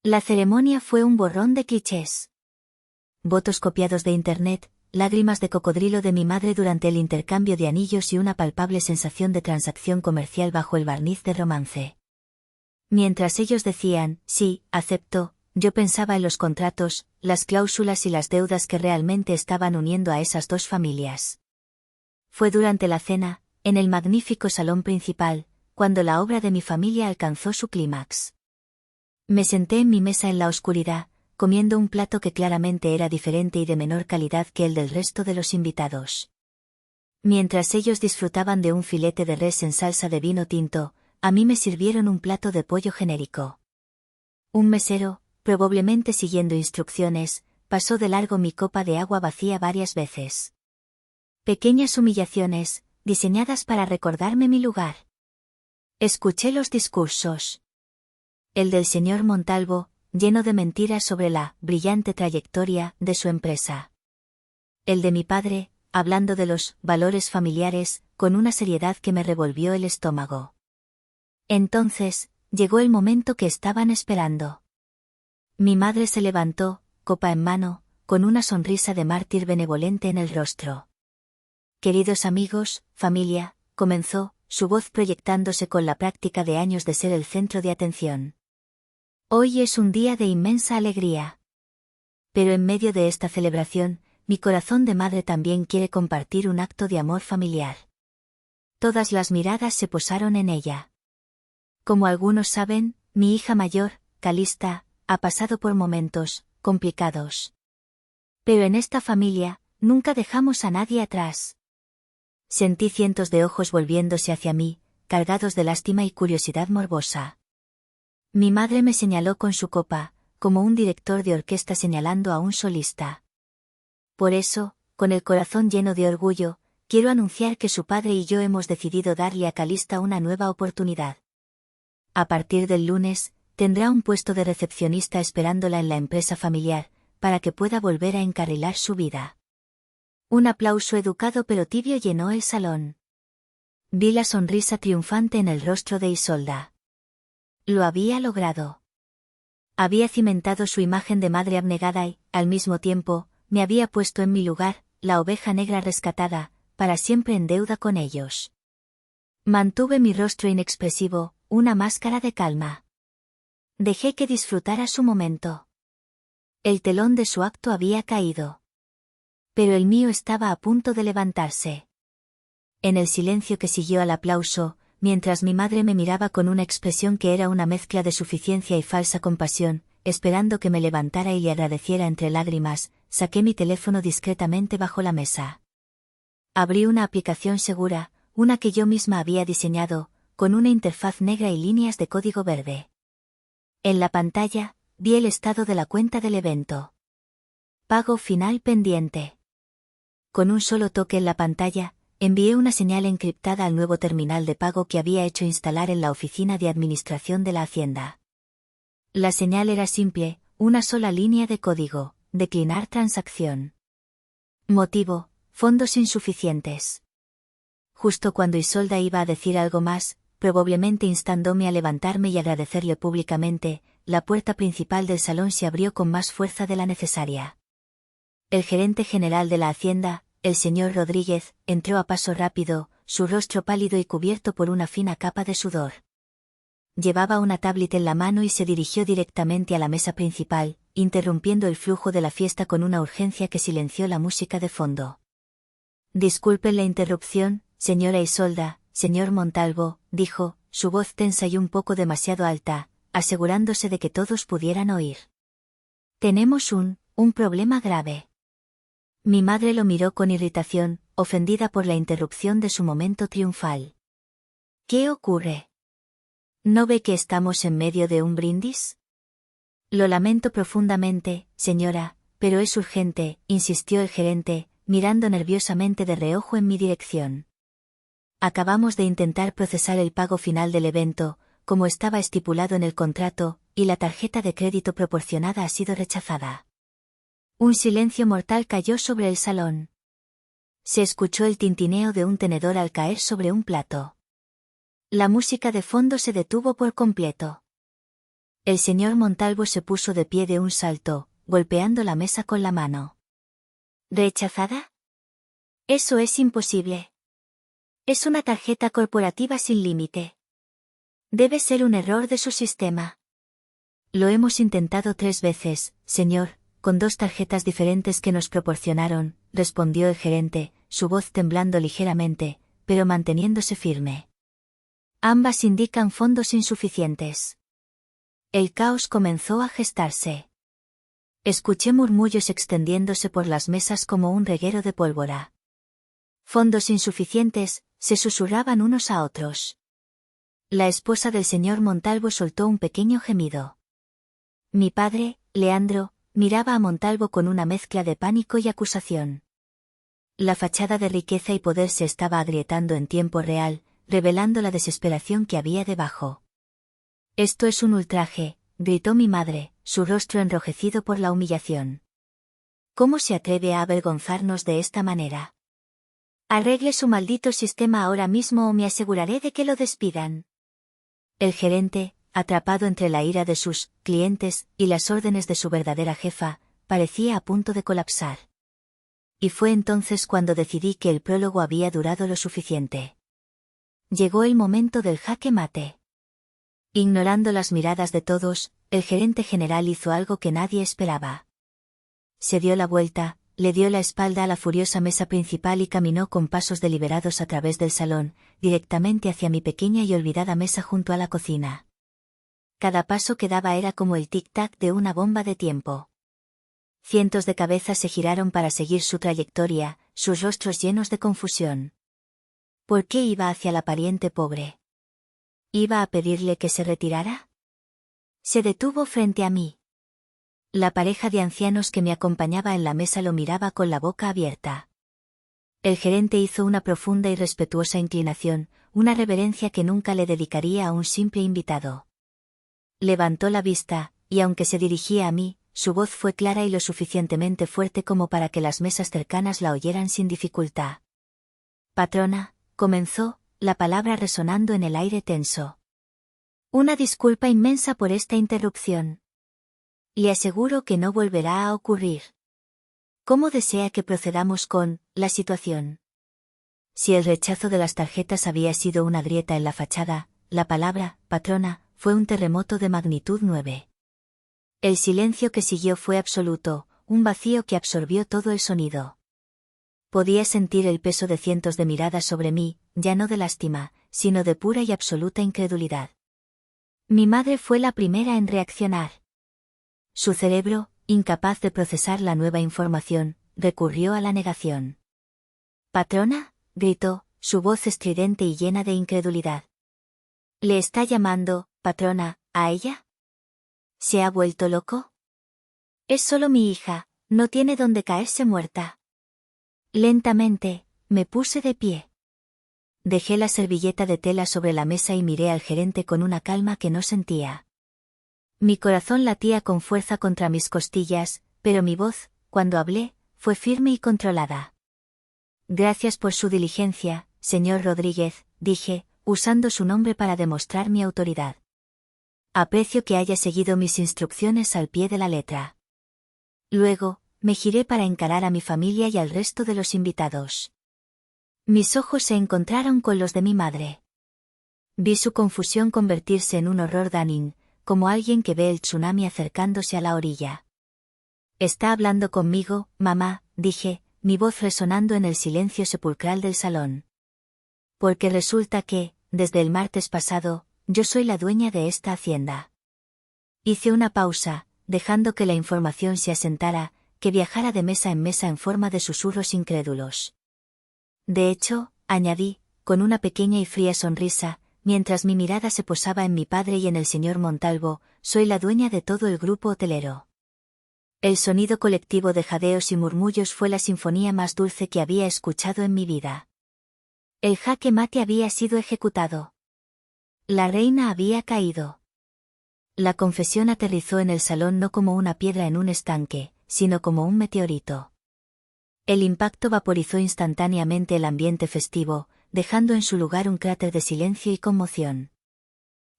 Speaker 1: La ceremonia fue un borrón de clichés. Votos copiados de internet, lágrimas de cocodrilo de mi madre durante el intercambio de anillos y una palpable sensación de transacción comercial bajo el barniz de romance. Mientras ellos decían, sí, acepto, yo pensaba en los contratos, las cláusulas y las deudas que realmente estaban uniendo a esas dos familias. Fue durante la cena, en el magnífico salón principal, cuando la obra de mi familia alcanzó su clímax. Me senté en mi mesa en la oscuridad, comiendo un plato que claramente era diferente y de menor calidad que el del resto de los invitados. Mientras ellos disfrutaban de un filete de res en salsa de vino tinto, a mí me sirvieron un plato de pollo genérico. Un mesero, probablemente siguiendo instrucciones, pasó de largo mi copa de agua vacía varias veces. Pequeñas humillaciones, diseñadas para recordarme mi lugar. Escuché los discursos. El del señor Montalvo, lleno de mentiras sobre la brillante trayectoria de su empresa. El de mi padre, hablando de los valores familiares, con una seriedad que me revolvió el estómago. Entonces, llegó el momento que estaban esperando. Mi madre se levantó, copa en mano, con una sonrisa de mártir benevolente en el rostro. «Queridos amigos, familia», comenzó, su voz proyectándose con la práctica de años de ser el centro de atención. «Hoy es un día de inmensa alegría. Pero en medio de esta celebración, mi corazón de madre también quiere compartir un acto de amor familiar». Todas las miradas se posaron en ella. Como algunos saben, mi hija mayor, Calista, ha pasado por momentos complicados. Pero en esta familia, nunca dejamos a nadie atrás. Sentí cientos de ojos volviéndose hacia mí, cargados de lástima y curiosidad morbosa. Mi madre me señaló con su copa, como un director de orquesta señalando a un solista. Por eso, con el corazón lleno de orgullo, quiero anunciar que su padre y yo hemos decidido darle a Calista una nueva oportunidad. A partir del lunes, tendrá un puesto de recepcionista esperándola en la empresa familiar, para que pueda volver a encarrilar su vida. Un aplauso educado pero tibio llenó el salón. Vi la sonrisa triunfante en el rostro de Isolda. Lo había logrado. Había cimentado su imagen de madre abnegada y, al mismo tiempo, me había puesto en mi lugar, la oveja negra rescatada, para siempre en deuda con ellos. Mantuve mi rostro inexpresivo, una máscara de calma. Dejé que disfrutara su momento. El telón de su acto había caído. Pero el mío estaba a punto de levantarse. En el silencio que siguió al aplauso, mientras mi madre me miraba con una expresión que era una mezcla de suficiencia y falsa compasión, esperando que me levantara y le agradeciera entre lágrimas, saqué mi teléfono discretamente bajo la mesa. Abrí una aplicación segura, una que yo misma había diseñado, con una interfaz negra y líneas de código verde. En la pantalla, vi el estado de la cuenta del evento. Pago final pendiente. Con un solo toque en la pantalla, envié una señal encriptada al nuevo terminal de pago que había hecho instalar en la oficina de administración de la Hacienda. La señal era simple, una sola línea de código: declinar transacción. Motivo: fondos insuficientes. Justo cuando Isolda iba a decir algo más, probablemente instándome a levantarme y agradecerle públicamente, la puerta principal del salón se abrió con más fuerza de la necesaria. El gerente general de la Hacienda, el señor Rodríguez, entró a paso rápido, su rostro pálido y cubierto por una fina capa de sudor. Llevaba una tablet en la mano y se dirigió directamente a la mesa principal, interrumpiendo el flujo de la fiesta con una urgencia que silenció la música de fondo. Disculpen la interrupción, señora Isolda, señor Montalvo, dijo, su voz tensa y un poco demasiado alta, asegurándose de que todos pudieran oír. Tenemos un problema grave. Mi madre lo miró con irritación, ofendida por la interrupción de su momento triunfal. ¿Qué ocurre? ¿No ve que estamos en medio de un brindis? Lo lamento profundamente, señora, pero es urgente, insistió el gerente, mirando nerviosamente de reojo en mi dirección. Acabamos de intentar procesar el pago final del evento, como estaba estipulado en el contrato, y la tarjeta de crédito proporcionada ha sido rechazada. Un silencio mortal cayó sobre el salón. Se escuchó el tintineo de un tenedor al caer sobre un plato. La música de fondo se detuvo por completo. El señor Montalvo se puso de pie de un salto, golpeando la mesa con la mano. ¿Rechazada? Eso es imposible. Es una tarjeta corporativa sin límite. Debe ser un error de su sistema. Lo hemos intentado 3 veces, señor, con 2 tarjetas diferentes que nos proporcionaron, respondió el gerente, su voz temblando ligeramente, pero manteniéndose firme. Ambas indican fondos insuficientes. El caos comenzó a gestarse. Escuché murmullos extendiéndose por las mesas como un reguero de pólvora. Fondos insuficientes, se susurraban unos a otros. La esposa del señor Montalvo soltó un pequeño gemido. Mi padre, Leandro, miraba a Montalvo con una mezcla de pánico y acusación. La fachada de riqueza y poder se estaba agrietando en tiempo real, revelando la desesperación que había debajo. Esto es un ultraje, gritó mi madre, su rostro enrojecido por la humillación. ¿Cómo se atreve a avergonzarnos de esta manera? Arregle su maldito sistema ahora mismo o me aseguraré de que lo despidan. El gerente, atrapado entre la ira de sus clientes y las órdenes de su verdadera jefa, parecía a punto de colapsar. Y fue entonces cuando decidí que el prólogo había durado lo suficiente. Llegó el momento del jaque mate. Ignorando las miradas de todos, el gerente general hizo algo que nadie esperaba. Se dio la vuelta, le dio la espalda a la furiosa mesa principal y caminó con pasos deliberados a través del salón, directamente hacia mi pequeña y olvidada mesa junto a la cocina. Cada paso que daba era como el tic-tac de una bomba de tiempo. Cientos de cabezas se giraron para seguir su trayectoria, sus rostros llenos de confusión. ¿Por qué iba hacia la pariente pobre? ¿Iba a pedirle que se retirara? Se detuvo frente a mí. La pareja de ancianos que me acompañaba en la mesa lo miraba con la boca abierta. El gerente hizo una profunda y respetuosa inclinación, una reverencia que nunca le dedicaría a un simple invitado. Levantó la vista, y aunque se dirigía a mí, su voz fue clara y lo suficientemente fuerte como para que las mesas cercanas la oyeran sin dificultad. Patrona, comenzó, la palabra resonando en el aire tenso. Una disculpa inmensa por esta interrupción. Le aseguro que no volverá a ocurrir. ¿Cómo desea que procedamos con la situación? Si el rechazo de las tarjetas había sido una grieta en la fachada, la palabra, patrona, fue un terremoto de magnitud 9. El silencio que siguió fue absoluto, un vacío que absorbió todo el sonido. Podía sentir el peso de cientos de miradas sobre mí, ya no de lástima, sino de pura y absoluta incredulidad. Mi madre fue la primera en reaccionar. Su cerebro, incapaz de procesar la nueva información, recurrió a la negación. «¿Patrona?», gritó, su voz estridente y llena de incredulidad. «¿Le está llamando, patrona, a ella? ¿Se ha vuelto loco? Es solo mi hija, no tiene donde caerse muerta». Lentamente, me puse de pie. Dejé la servilleta de tela sobre la mesa y miré al gerente con una calma que no sentía. Mi corazón latía con fuerza contra mis costillas, pero mi voz, cuando hablé, fue firme y controlada. «Gracias por su diligencia, señor Rodríguez», dije, usando su nombre para demostrar mi autoridad. «Aprecio que haya seguido mis instrucciones al pie de la letra». Luego, me giré para encarar a mi familia y al resto de los invitados. Mis ojos se encontraron con los de mi madre. Vi su confusión convertirse en un horror Danin, como alguien que ve el tsunami acercándose a la orilla. «Está hablando conmigo, mamá», dije, mi voz resonando en el silencio sepulcral del salón. «Porque resulta que, desde el martes pasado, yo soy la dueña de esta hacienda». Hice una pausa, dejando que la información se asentara, que viajara de mesa en forma de susurros incrédulos. «De hecho», añadí, con una pequeña y fría sonrisa, mientras mi mirada se posaba en mi padre y en el señor Montalvo, «soy la dueña de todo el grupo hotelero». El sonido colectivo de jadeos y murmullos fue la sinfonía más dulce que había escuchado en mi vida. El jaque mate había sido ejecutado. La reina había caído. La confesión aterrizó en el salón no como una piedra en un estanque, sino como un meteorito. El impacto vaporizó instantáneamente el ambiente festivo, dejando en su lugar un cráter de silencio y conmoción.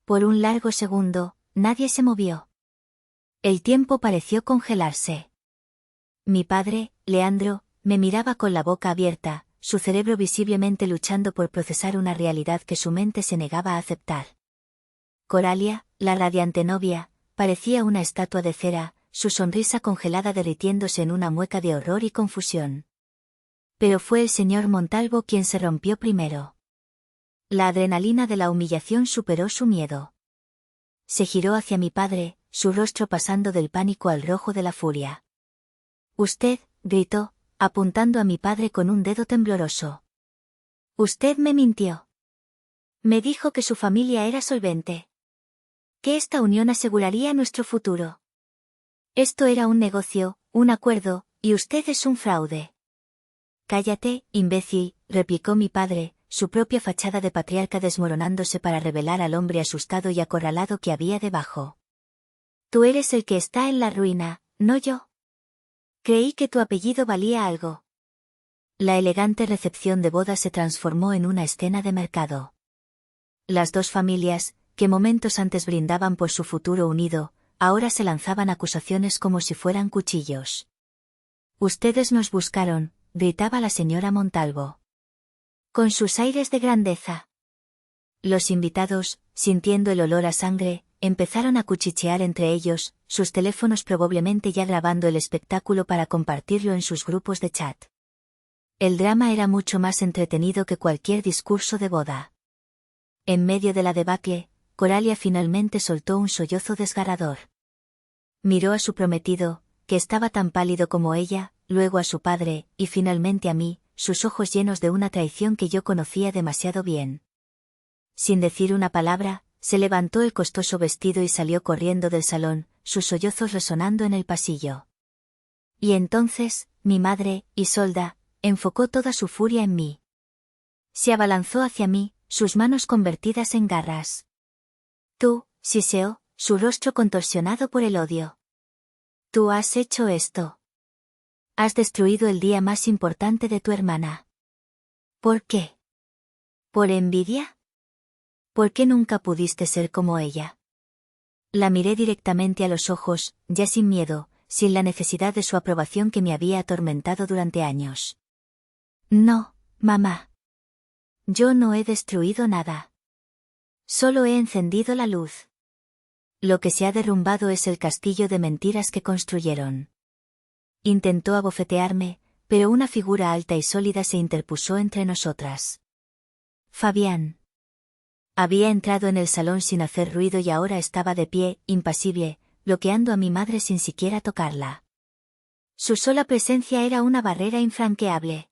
Speaker 1: Por un largo segundo, nadie se movió. El tiempo pareció congelarse. Mi padre, Leandro, me miraba con la boca abierta, su cerebro visiblemente luchando por procesar una realidad que su mente se negaba a aceptar. Coralia, la radiante novia, parecía una estatua de cera, su sonrisa congelada derritiéndose en una mueca de horror y confusión. Pero fue el señor Montalvo quien se rompió primero. La adrenalina de la humillación superó su miedo. Se giró hacia mi padre, su rostro pasando del pánico al rojo de la furia. «Usted», gritó, apuntando a mi padre con un dedo tembloroso. «Usted me mintió. Me dijo que su familia era solvente. Que esta unión aseguraría nuestro futuro. Esto era un negocio, un acuerdo, y usted es un fraude». «Cállate, imbécil», replicó mi padre, su propia fachada de patriarca desmoronándose para revelar al hombre asustado y acorralado que había debajo. «Tú eres el que está en la ruina, no yo. Creí que tu apellido valía algo». La elegante recepción de boda se transformó en una escena de mercado. Las dos familias, que momentos antes brindaban por su futuro unido, ahora se lanzaban acusaciones como si fueran cuchillos. «Ustedes nos buscaron», gritaba la señora Montalvo. Con sus aires de grandeza. Los invitados, sintiendo el olor a sangre, empezaron a cuchichear entre ellos, sus teléfonos probablemente ya grabando el espectáculo para compartirlo en sus grupos de chat. El drama era mucho más entretenido que cualquier discurso de boda. En medio de la debacle, Coralia finalmente soltó un sollozo desgarrador. Miró a su prometido, que estaba tan pálido como ella, luego a su padre, y finalmente a mí, sus ojos llenos de una traición que yo conocía demasiado bien. Sin decir una palabra, se levantó el costoso vestido y salió corriendo del salón, sus sollozos resonando en el pasillo. Y entonces, mi madre, Isolda, enfocó toda su furia en mí. Se abalanzó hacia mí, sus manos convertidas en garras. «Tú», siseó, su rostro contorsionado por el odio. «Tú has hecho esto. Has destruido el día más importante de tu hermana». «¿Por qué?». ¿Por envidia? ¿Por qué nunca pudiste ser como ella? La miré directamente a los ojos, ya sin miedo, sin la necesidad de su aprobación que me había atormentado durante años. No, mamá. Yo no he destruido nada. Solo he encendido la luz. Lo que se ha derrumbado es el castillo de mentiras que construyeron. Intentó abofetearme, pero una figura alta y sólida se interpuso entre nosotras. Fabián. Había entrado en el salón sin hacer ruido y ahora estaba de pie, impasible, bloqueando a mi madre sin siquiera tocarla. Su sola presencia era una barrera infranqueable.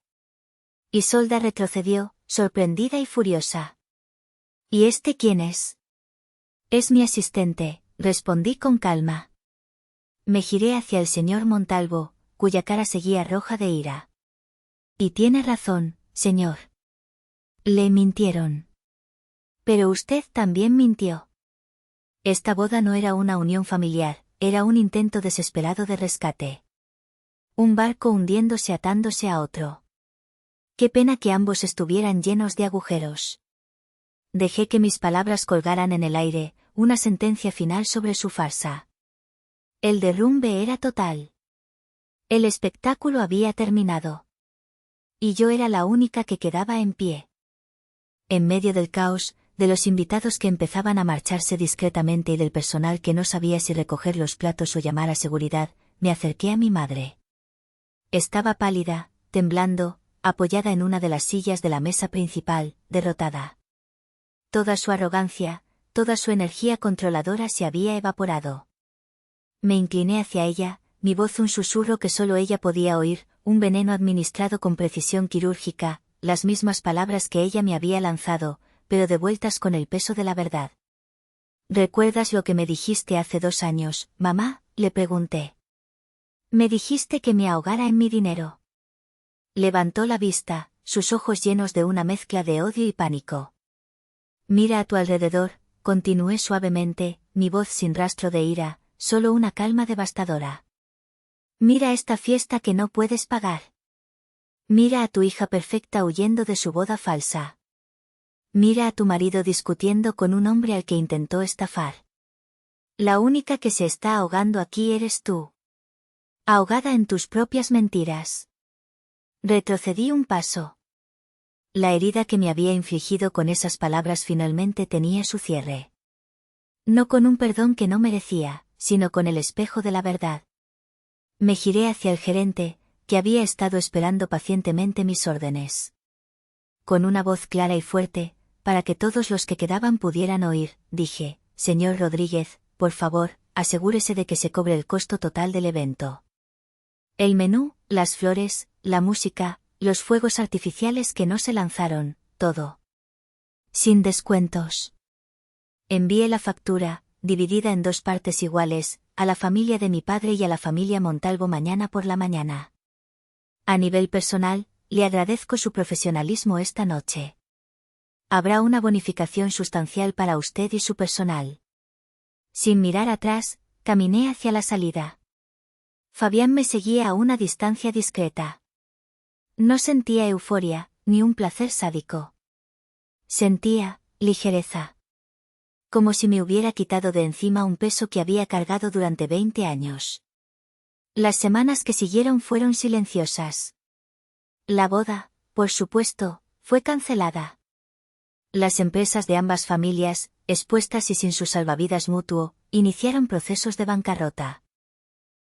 Speaker 1: Isolda retrocedió, sorprendida y furiosa. ¿Y este quién es? Es mi asistente, respondí con calma. Me giré hacia el señor Montalvo, cuya cara seguía roja de ira. Y tiene razón, señor. Le mintieron. Pero usted también mintió. Esta boda no era una unión familiar, era un intento desesperado de rescate. Un barco hundiéndose atándose a otro. Qué pena que ambos estuvieran llenos de agujeros. Dejé que mis palabras colgaran en el aire, una sentencia final sobre su farsa. El derrumbe era total. El espectáculo había terminado. Y yo era la única que quedaba en pie. En medio del caos, de los invitados que empezaban a marcharse discretamente y del personal que no sabía si recoger los platos o llamar a seguridad, me acerqué a mi madre. Estaba pálida, temblando, apoyada en una de las sillas de la mesa principal, derrotada. Toda su arrogancia, toda su energía controladora se había evaporado. Me incliné hacia ella, mi voz un susurro que solo ella podía oír, un veneno administrado con precisión quirúrgica, las mismas palabras que ella me había lanzado, pero devueltas con el peso de la verdad. ¿Recuerdas lo que me dijiste hace 2 años, mamá?, le pregunté. Me dijiste que me ahogara en mi dinero. Levantó la vista, sus ojos llenos de una mezcla de odio y pánico. Mira a tu alrededor, continué suavemente, mi voz sin rastro de ira, solo una calma devastadora. Mira esta fiesta que no puedes pagar. Mira a tu hija perfecta huyendo de su boda falsa. Mira a tu marido discutiendo con un hombre al que intentó estafar. La única que se está ahogando aquí eres tú. Ahogada en tus propias mentiras. Retrocedí un paso. La herida que me había infligido con esas palabras finalmente tenía su cierre. No con un perdón que no merecía, sino con el espejo de la verdad. Me giré hacia el gerente, que había estado esperando pacientemente mis órdenes. Con una voz clara y fuerte, para que todos los que quedaban pudieran oír, dije, señor Rodríguez, por favor, asegúrese de que se cobre el costo total del evento. El menú, las flores, la música, los fuegos artificiales que no se lanzaron, todo. Sin descuentos. Envié la factura, dividida en 2 partes iguales, a la familia de mi padre y a la familia Montalvo mañana por la mañana. A nivel personal, le agradezco su profesionalismo esta noche. Habrá una bonificación sustancial para usted y su personal. Sin mirar atrás, caminé hacia la salida. Fabián me seguía a una distancia discreta. No sentía euforia, ni un placer sádico. Sentía ligereza. Como si me hubiera quitado de encima un peso que había cargado durante 20 años. Las semanas que siguieron fueron silenciosas. La boda, por supuesto, fue cancelada. Las empresas de ambas familias, expuestas y sin su salvavidas mutuo, iniciaron procesos de bancarrota.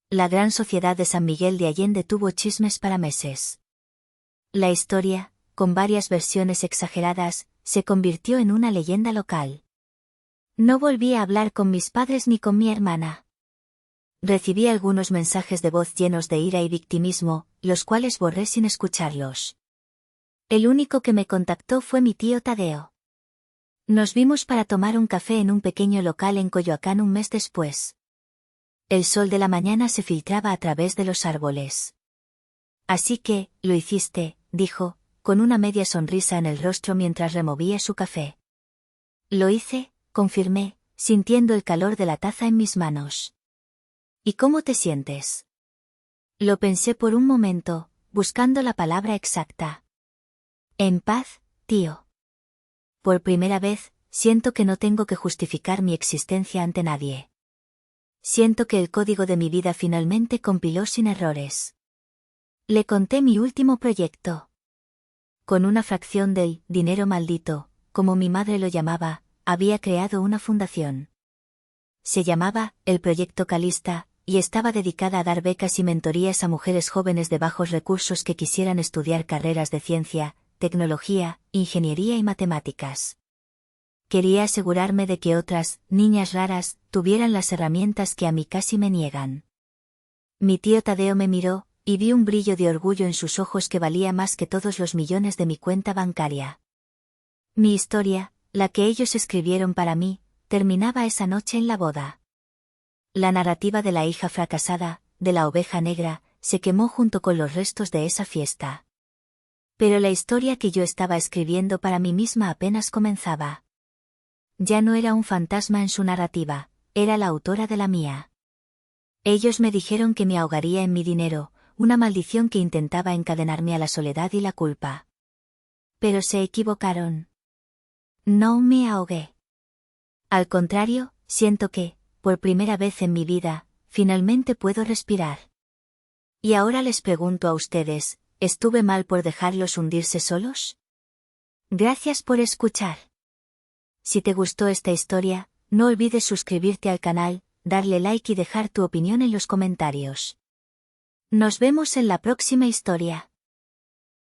Speaker 1: La gran sociedad de San Miguel de Allende tuvo chismes para meses. La historia, con varias versiones exageradas, se convirtió en una leyenda local. No volví a hablar con mis padres ni con mi hermana. Recibí algunos mensajes de voz llenos de ira y victimismo, los cuales borré sin escucharlos. El único que me contactó fue mi tío Tadeo. Nos vimos para tomar un café en un pequeño local en Coyoacán un mes después. El sol de la mañana se filtraba a través de los árboles. Así que, lo hiciste, dijo, con una media sonrisa en el rostro mientras removía su café. Lo hice, confirmé, sintiendo el calor de la taza en mis manos. ¿Y cómo te sientes? Lo pensé por un momento, buscando la palabra exacta. En paz, tío. Por primera vez, siento que no tengo que justificar mi existencia ante nadie. Siento que el código de mi vida finalmente compiló sin errores. Le conté mi último proyecto. Con una fracción del dinero maldito, como mi madre lo llamaba, había creado una fundación. Se llamaba el Proyecto Calista, y estaba dedicada a dar becas y mentorías a mujeres jóvenes de bajos recursos que quisieran estudiar carreras de ciencia, tecnología, ingeniería y matemáticas. Quería asegurarme de que otras, niñas raras, tuvieran las herramientas que a mí casi me niegan. Mi tío Tadeo me miró, y vi un brillo de orgullo en sus ojos que valía más que todos los millones de mi cuenta bancaria. Mi historia, la que ellos escribieron para mí, terminaba esa noche en la boda. La narrativa de la hija fracasada, de la oveja negra, se quemó junto con los restos de esa fiesta. Pero la historia que yo estaba escribiendo para mí misma apenas comenzaba. Ya no era un fantasma en su narrativa, era la autora de la mía. Ellos me dijeron que me ahogaría en mi dinero, una maldición que intentaba encadenarme a la soledad y la culpa. Pero se equivocaron. No me ahogué. Al contrario, siento que, por primera vez en mi vida, finalmente puedo respirar. Y ahora les pregunto a ustedes, ¿estuve mal por dejarlos hundirse solos? Gracias por escuchar. Si te gustó esta historia, no olvides suscribirte al canal, darle like y dejar tu opinión en los comentarios. Nos vemos en la próxima historia.